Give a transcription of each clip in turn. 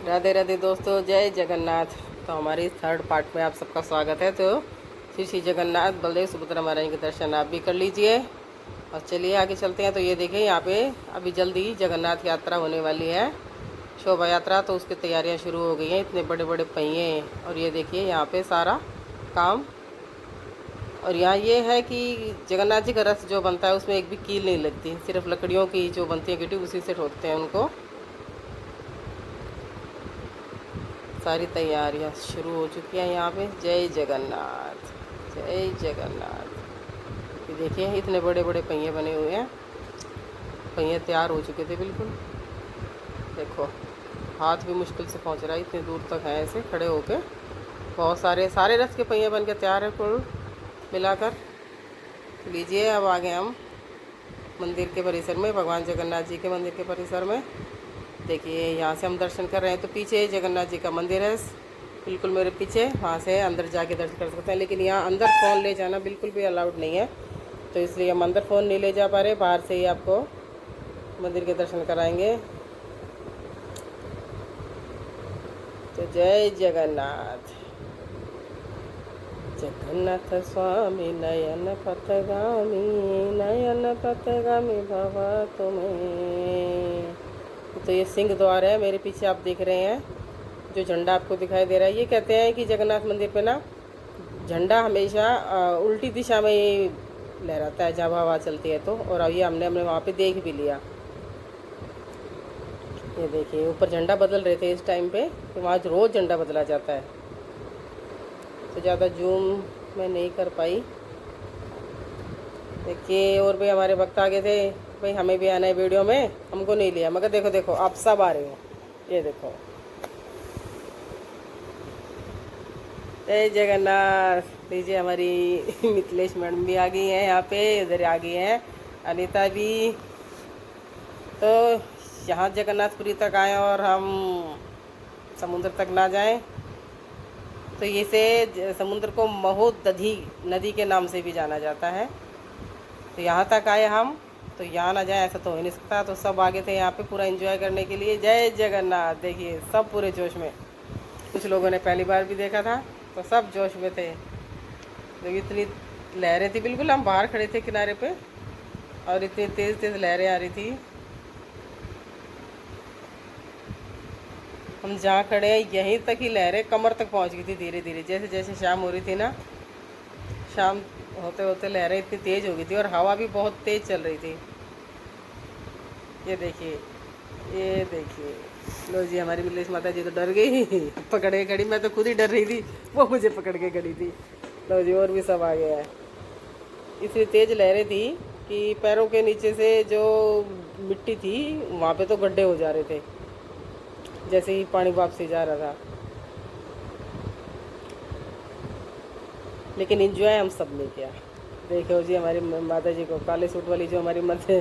राधे राधे दोस्तों, जय जगन्नाथ। तो हमारी थर्ड पार्ट में आप सबका स्वागत है। तो श्री जगन्नाथ बलदेव सुभद्रा महाराज के दर्शन आप भी कर लीजिए और चलिए आगे चलते हैं। तो ये देखिए, यहाँ पे अभी जल्दी जगन्नाथ यात्रा होने वाली है, शोभा यात्रा। तो उसकी तैयारियाँ शुरू हो गई हैं। इतने बड़े बड़े पहिए और ये देखिए यहाँ पे सारा काम। और यहाँ ये है कि जगन्नाथ जी का रथ जो बनता है उसमें एक भी कील नहीं लगती, सिर्फ लकड़ियों की जो बनती है गिट्टी उसी से ठोकते हैं उनको। सारी तैयारियां शुरू हो चुकी हैं यहाँ पे। जय जगन्नाथ, जय जगन्नाथ। ये देखिए इतने बड़े बड़े पहिए बने हुए हैं, पहिए तैयार हो चुके थे बिल्कुल। देखो हाथ भी मुश्किल से पहुँच रहा है, इतनी दूर तक है ऐसे खड़े होके। बहुत सारे रथ के पहिए बन के तैयार है कुल मिलाकर। लीजिए अब आ गए हम मंदिर के परिसर में, भगवान जगन्नाथ जी के मंदिर के परिसर में। देखिए यहाँ से हम दर्शन कर रहे हैं। तो पीछे जगन्नाथ जी का मंदिर है, बिल्कुल मेरे पीछे। वहाँ से अंदर जाके दर्शन कर सकते हैं, लेकिन यहाँ अंदर फ़ोन ले जाना बिल्कुल भी अलाउड नहीं है। तो इसलिए हम अंदर फ़ोन नहीं ले जा पा रहे, बाहर से ही आपको मंदिर के दर्शन कराएंगे। तो जय जगन्नाथ। जगन्नाथ स्वामी नयन पथगामी, नयन पथगामी भव तुम्हें। तो ये सिंह द्वार है, मेरे पीछे आप देख रहे हैं जो झंडा आपको दिखाई दे रहा है। ये कहते हैं कि जगन्नाथ मंदिर पे ना झंडा हमेशा उल्टी दिशा में ही लहराता है जब हवा चलती है। तो और ये हमने वहाँ पे देख भी लिया। ये देखिए ऊपर झंडा बदल रहे थे इस टाइम पे, तो वहाँ रोज़ झंडा बदला जाता है। तो ज़्यादा जूम मैं नहीं कर पाई। देखिए और भी हमारे भक्त आगे थे, भाई हमें भी आना है वीडियो में, हमको नहीं लिया। मगर देखो देखो आप सब आ रहे हो, ये देखो। जय जगन्नाथ। लीजिए हमारी मिथिलेश मैडम भी आ गई हैं यहाँ पे, इधर आ गई हैं अनीता भी। तो यहाँ जगन्नाथपुरी तक आए और हम समुद्र तक ना जाएं, तो ये से समुद्र को महोदधि नदी के नाम से भी जाना जाता है। तो यहाँ तक आए हम, तो यहाँ ना जाए ऐसा तो हो ही नहीं सकता। तो सब आगे थे यहाँ पे पूरा एंजॉय करने के लिए। जय जगन्नाथ। देखिए सब पूरे जोश में, कुछ लोगों ने पहली बार भी देखा था, तो सब जोश में थे। तो इतनी लहरें थी, बिल्कुल हम बाहर खड़े थे किनारे पे और इतनी तेज़ तेज़ लहरें आ रही थी। हम जहाँ खड़े हैं यहीं तक ही लहरें कमर तक पहुँच गई थी धीरे धीरे। जैसे जैसे शाम हो रही थी ना, शाम होते होते लहरें इतनी तेज़ हो गई थी और हवा भी बहुत तेज़ चल रही थी। ये देखिए, ये देखिए। लो जी हमारी मिलेश माता जी तो डर गई, पकड़ के खड़ी। मैं तो खुद ही डर रही थी, वो मुझे पकड़ के खड़ी थी। लो जी और भी सब आ गया है। इतनी तेज़ लहरें थी कि पैरों के नीचे से जो मिट्टी थी वहाँ पे तो गड्ढे हो जा रहे थे जैसे ही पानी वापसी जा रहा था। लेकिन इंजॉय हम सब ने किया। देखो जी हमारी माता जी को, काले सूट वाली जो हमारी मत है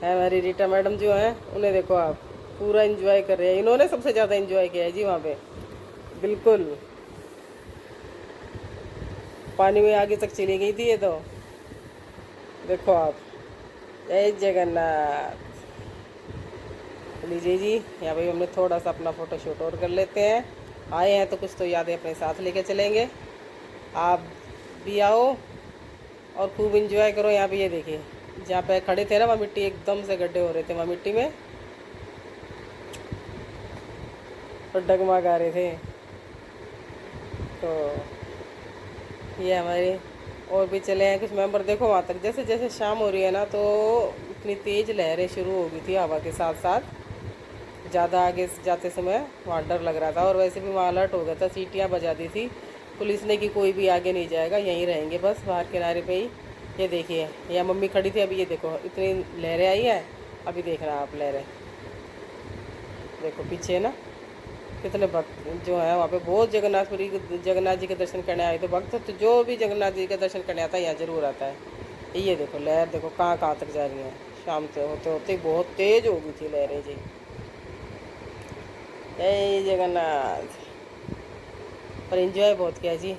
हमारी रीटा मैडम जो है, उन्हें देखो आप पूरा इंजॉय कर रहे हैं। इन्होंने सबसे ज़्यादा इंजॉय किया है जी वहाँ पे, बिल्कुल पानी में आगे तक चली गई थी ये तो। देखो आप। जय जगन्नाथ। लीजिए जी यहाँ पे हमने थोड़ा सा अपना फ़ोटो शूट और कर लेते हैं। आए हैं तो कुछ तो यादें अपने साथ लेके चलेंगे। आप भी आओ और खूब इंजॉय करो। यहाँ पे ये देखिए जहाँ पे खड़े थे ना, वहाँ मिट्टी एकदम से गड्ढे हो रहे थे वहाँ मिट्टी में, और डगमगा रहे थे। तो ये हमारे और भी चले हैं कुछ मेंबर। देखो वहाँ तक जैसे जैसे शाम हो रही है ना, तो इतनी तेज़ लहरें शुरू हो गई थी हवा के साथ साथ। ज़्यादा आगे जाते समय वहाँ डर लग रहा था, और वैसे भी वहाँ अलर्ट हो गया था, सीटियाँ बजा दी थी पुलिस ने कि कोई भी आगे नहीं जाएगा, यहीं रहेंगे बस बाहर किनारे पे ही। ये देखिए यहाँ मम्मी खड़ी थी, अभी ये देखो इतनी लहरें आई हैं। अभी देख रहे हैं आप लहरें, देखो पीछे ना कितने भक्त जो है वहाँ पे। बहुत जगन्नाथ जी के दर्शन करने आए थे भक्त। तो जो भी जगन्नाथ जी के दर्शन करने आता है यहाँ ज़रूर आता है। ये देखो लहर देखो कहाँ कहाँ तक जा रही है। शाम से होते होते बहुत तेज़ हो गई थी लहरें जी। जय जगन्नाथ। पर एंजॉय बहुत किया जी।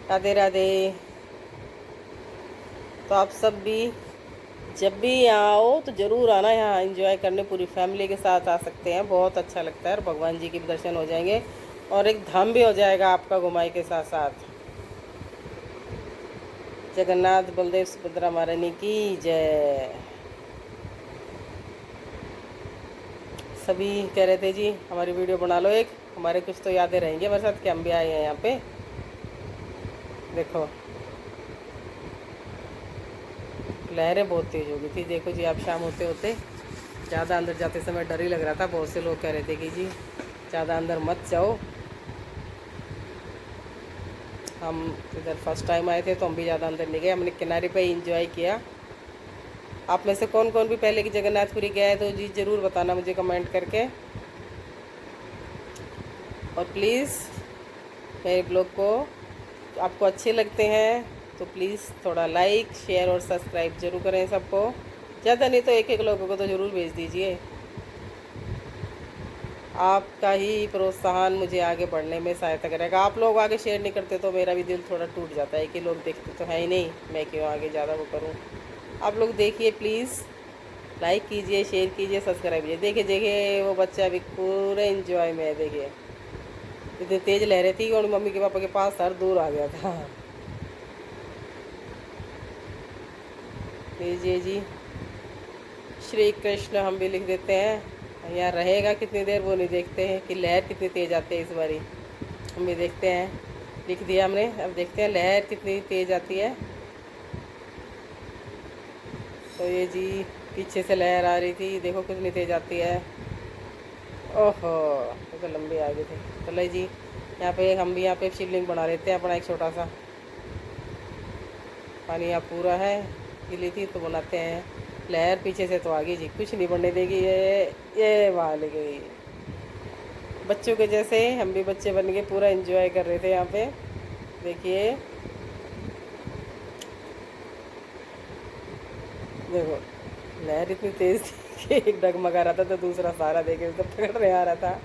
राधे राधे। तो आप सब भी जब भी यहाँ आओ तो ज़रूर आना, यहाँ एंजॉय करने पूरी फैमिली के साथ आ सकते हैं, बहुत अच्छा लगता है और भगवान जी के भी दर्शन हो जाएंगे और एक धाम भी हो जाएगा आपका घुमाई के साथ साथ। जगन्नाथ बलदेव सुभद्रा महारानी की जय। सभी कह रहे थे जी हमारी वीडियो बना लो एक, हमारे कुछ तो यादें रहेंगी हमारे साथ कि हम भी आए हैं यहाँ पे। देखो लहरें बहुत तेज़ हो गई थी, देखो जी। आप शाम होते होते ज़्यादा अंदर जाते समय डर ही लग रहा था, बहुत से लोग कह रहे थे कि जी ज़्यादा अंदर मत जाओ। हम इधर फर्स्ट टाइम आए थे तो हम भी ज़्यादा अंदर नहीं गए, हमने किनारे पे ही इंजॉय किया। आप में से कौन कौन भी पहले की जगन्नाथपुरी गया है तो जी ज़रूर बताना मुझे कमेंट करके। और प्लीज़ मेरे ब्लॉग को आपको अच्छे लगते हैं तो प्लीज़ थोड़ा लाइक शेयर और सब्सक्राइब जरूर करें सबको, ज़्यादा नहीं तो एक एक लोगों को तो ज़रूर भेज दीजिए। आपका ही प्रोत्साहन मुझे आगे बढ़ने में सहायता करेगा। आप लोग आगे शेयर नहीं करते तो मेरा भी दिल थोड़ा टूट जाता है कि लोग देखते तो है ही नहीं, मैं क्यों आगे ज़्यादा वो करूँ। आप लोग देखिए प्लीज़, लाइक कीजिए शेयर कीजिए सब्सक्राइब कीजिए। देखिए देखिए वो बच्चा अभी पूरे इंजॉय में है, देखिए इतनी तेज़ लहरें थी और मम्मी के पापा के पास सर दूर आ गया था। लीजिए जी श्री कृष्ण हम भी लिख देते हैं, यहाँ रहेगा कितनी देर वो नहीं देखते हैं कि लहर कितनी तेज़ आती है। इस बारी हम भी देखते हैं, लिख दिया हमने, अब देखते हैं लहर कितनी तेज़ आती है। तो ये जी पीछे से लहर आ रही थी, देखो कितनी तेज़ आती है। ओहो ये तो लंबी आ गई थी। चलो जी यहाँ पे हम भी यहाँ पे शिवलिंग बना लेते हैं अपना एक छोटा सा। पानी यहाँ पूरा है, गिली थी तो बनाते हैं। लहर पीछे से तो आ गई जी, कुछ नहीं बनने देगी ये वहाँ ले गई। बच्चों के जैसे हम भी बच्चे बन के पूरा एंजॉय कर रहे थे यहाँ पे। देखिए देखो लहर इतनी तेज़ थी कि एक डगमगा रहा था तो दूसरा सारा देखे तो पकड़ने आ रहा था।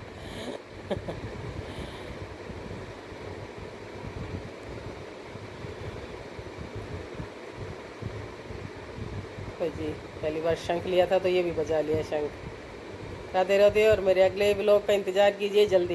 तो जी पहली बार शंख लिया था तो ये भी बजा लिया शंख। राधे राधे, और मेरे अगले ब्लॉग का इंतज़ार कीजिए जल्दी।